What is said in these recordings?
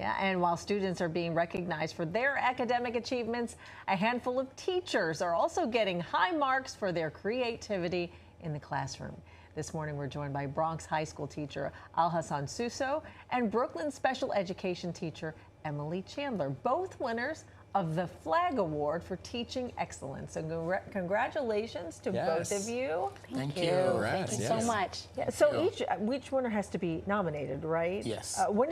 Yeah, and while students are being recognized for their academic achievements, a handful of teachers are also getting high marks for their creativity in the classroom. This morning, we're joined by Bronx High School teacher Alhassan Suso and Brooklyn special education teacher Emily Chandler, both winners of the Flag Award for Teaching Excellence. So congratulations to both of you. Thank you. Thank you so much. Yeah, so each winner has to be nominated, right? Yes. When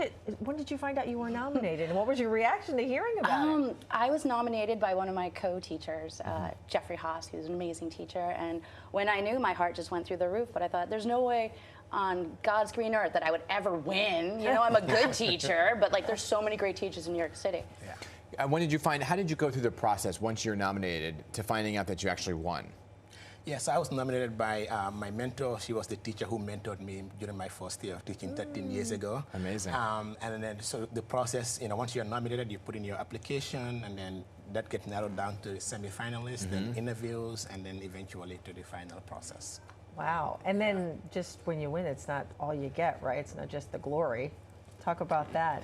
did you find out you were nominated, and what was your reaction to hearing about it? I was nominated by one of my co-teachers, Jeffrey Haas, who's an amazing teacher. And when I knew, my heart just went through the roof. But I thought, there's no way on God's green earth that I would ever win. You know, I'm a good teacher, but like, there's so many great teachers in New York City. Yeah. How did you go through the process once you're nominated to finding out that you actually won? Yes, I was nominated by my mentor. She was the teacher who mentored me during my first year of teaching 13 years ago. Amazing. And then, so the process, you know, once you're nominated, you put in your application, and then that gets narrowed down to the semifinalists, then interviews, and then eventually to the final process. Wow. And then just when you win, it's not all you get, right? It's not just the glory. Talk about that.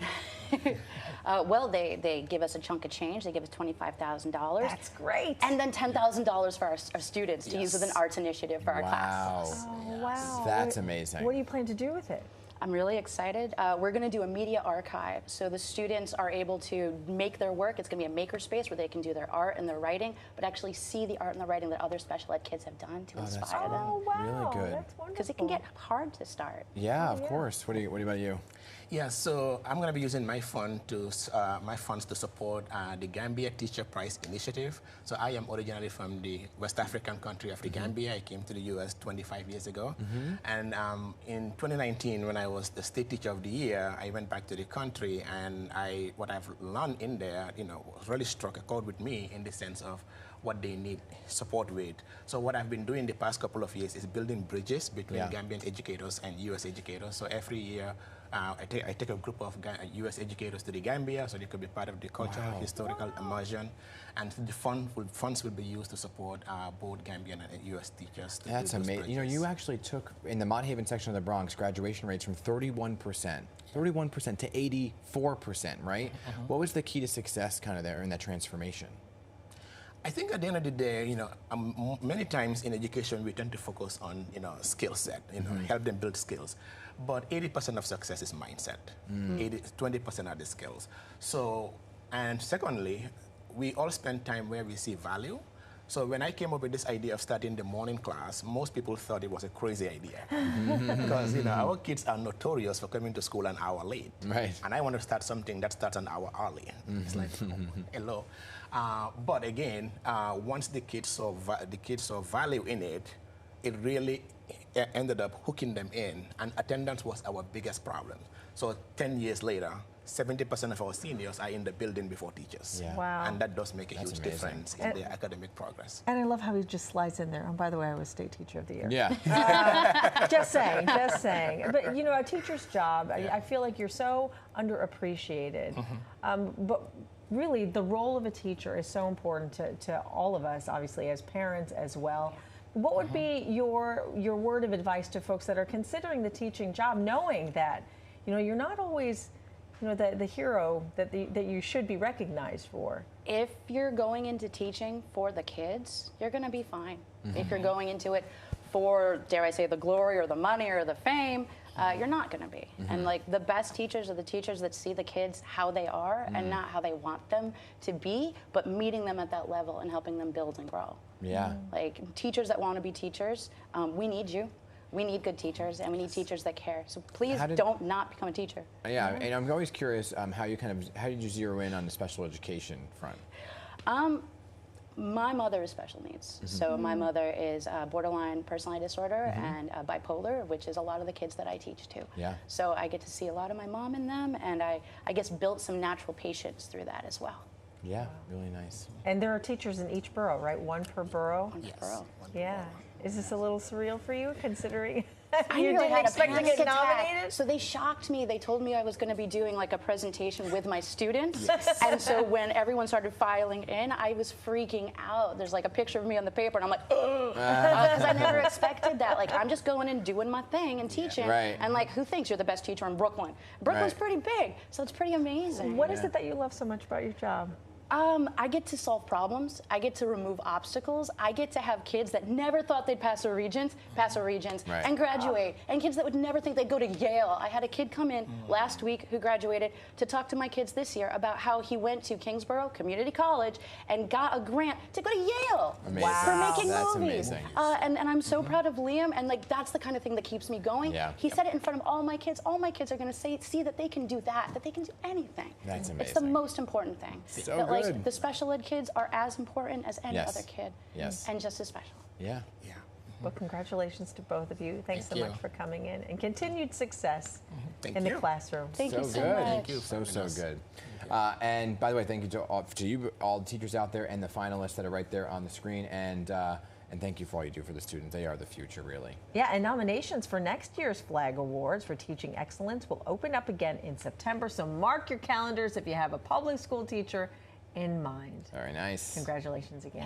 Well, they give us a chunk of change. They give us $25,000. That's great. And then $10,000 for our students to use with an arts initiative for our class. Oh, wow. That's amazing. What do you plan to do with it? I'm really excited. We're going to do a media archive, so the students are able to make their work. It's going to be a maker space where they can do their art and their writing, but actually see the art and the writing that other special ed kids have done to inspire them. Oh, wow. Really good. That's wonderful. Because it can get hard to start. Yeah, of course. What about you? Yeah, so I'm going to be using my funds to support the Gambia Teacher Prize Initiative. So I am originally from the West African country of the Gambia. I came to the U.S. 25 years ago. And in 2019, when I was the State Teacher of the Year, I went back to the country, and what I've learned in there, you know, really struck a chord with me in the sense of what they need support with. So what I've been doing the past couple of years is building bridges between Gambian educators and U.S. educators. So every year, I take a group of U.S. educators to the Gambia, so they could be part of the cultural, historical immersion, and the funds will be used to support both Gambian and U.S. teachers. That's amazing. You know, you actually took, in the Mott Haven section of the Bronx, graduation rates from 31% to 84%, right? What was the key to success kind of there in that transformation? I think at the end of the day, you know, many times in education we tend to focus on, you know, skill set, you know, help them build skills. But 80% of success is mindset. 20% are the skills. So, and secondly, we all spend time where we see value. So when I came up with this idea of starting the morning class, most people thought it was a crazy idea. Because, you know, our kids are notorious for coming to school an hour late. Right. And I want to start something that starts an hour early. It's like, hello. But again, once the kids saw value in it, it really ended up hooking them in, and attendance was our biggest problem. So 10 years later, 70% of our seniors are in the building before teachers. Yeah. Wow. And that does make a huge amazing. difference in their academic progress. And I love how he just slides in there. And by the way, I was State Teacher of the Year. Yeah. Just saying, just saying. But, you know, a teacher's job, I feel like you're so underappreciated. But really, the role of a teacher is so important to all of us, obviously, as parents as well. What would be your word of advice to folks that are considering the teaching job, knowing that, you know, you're not always, you know, the hero that you should be recognized for? If you're going into teaching for the kids, you're going to be fine. If you're going into it for, dare I say, the glory or the money or the fame, you're not going to be. And like, the best teachers are the teachers that see the kids how they are and not how they want them to be, but meeting them at that level and helping them build and grow. Yeah. Like, teachers that want to be teachers, we need you. We need good teachers, and we need teachers that care. So please don't not become a teacher. Yeah, and I'm always curious how did you zero in on the special education front? My mother is special needs. So my mother is borderline personality disorder and bipolar, which is a lot of the kids that I teach to. Yeah. So I get to see a lot of my mom in them, and I guess built some natural patience through that as well. Yeah, really nice. And there are teachers in each borough, right? One per borough? One per borough. Yeah. Is this a little surreal for you, considering? I You knew I didn't had a expect to panic get attack. nominated? So they shocked me. They told me I was going to be doing like a presentation with my students. And so when everyone started filing in, I was freaking out. There's like a picture of me on the paper, and I'm like, oh, because I never expected that. Like, I'm just going and doing my thing and teaching. Right. And like, who thinks you're the best teacher in Brooklyn? Brooklyn's Right. pretty big, so it's pretty amazing. What is it that you love so much about your job? I get to solve problems. I get to remove obstacles. I get to have kids that never thought they'd pass their Regents, Right. and graduate. And kids that would never think they'd go to Yale. I had a kid come in last week who graduated to talk to my kids this year about how he went to Kingsborough Community College and got a grant to go to Yale Amazing. for making That's movies. amazing. And I'm so proud of Liam, and like that's the kind of thing that keeps me going. Yeah. He said it in front of all my kids. All my kids are going to see that they can do that they can do anything. That's It's the amazing. most important thing. So that, good. Like, the special ed kids are as important as any Yes. other kid. Yes. And just as special. Yeah. Yeah. Well, congratulations to both of you. Thanks Thank so you. much for coming in, and continued success Thank in the you. classroom. Thank you so good. much. Thank you. So good. And by the way, thank you to all the teachers out there and the finalists that are right there on the screen. And thank you for all you do for the students. They are the future, really. Yeah, and nominations for next year's Flag Awards for Teaching Excellence will open up again in September. So mark your calendars if you have a public school teacher in mind. Very nice. Congratulations again.